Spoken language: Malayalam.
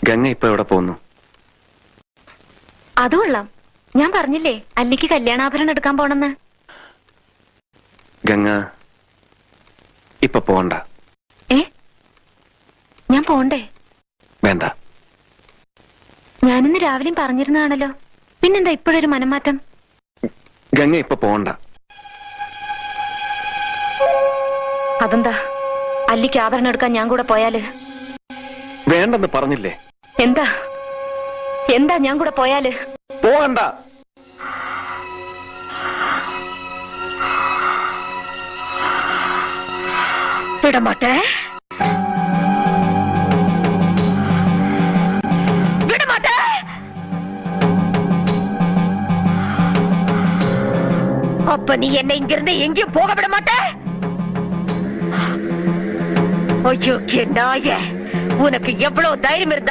ഗംഗ ഇപ്പൊ എവിടെ പോകുന്നു? അത് കൊള്ളാം. ഞാൻ പറഞ്ഞില്ലേ അല്ലിക്ക് കല്യാണാഭരണം എടുക്കാൻ പോണെന്ന്. ഗംഗ ഇപ്പൊ പോണ്ട. ഞാൻ പോണ്ടേ? വേണ്ട. ഞാനിന്ന് രാവിലെയും പറഞ്ഞിരുന്നതാണല്ലോ, പിന്നെന്താ ഇപ്പോഴൊരു മനംമാറ്റം? ഗംഗ ഇപ്പൊ പോണ്ട. അതെന്താ? അല്ലിക്ക് ആഭരണം എടുക്കാൻ ഞാൻ കൂടെ പോയാല്? വേണ്ടെന്ന് പറഞ്ഞില്ലേ? എന്താ എന്താ ഞാൻ കൂടെ പോയാല്? പോകണ്ട. വിടമാട്ടെ, വിടമാട്ടെ. அப்ப நீ என்னை இங்கிருந்து எங்கேயும் போக விட மாட்ட? ஐயோ நாயே, உனக்கு எவ்வளவு தைரியம் இருந்தா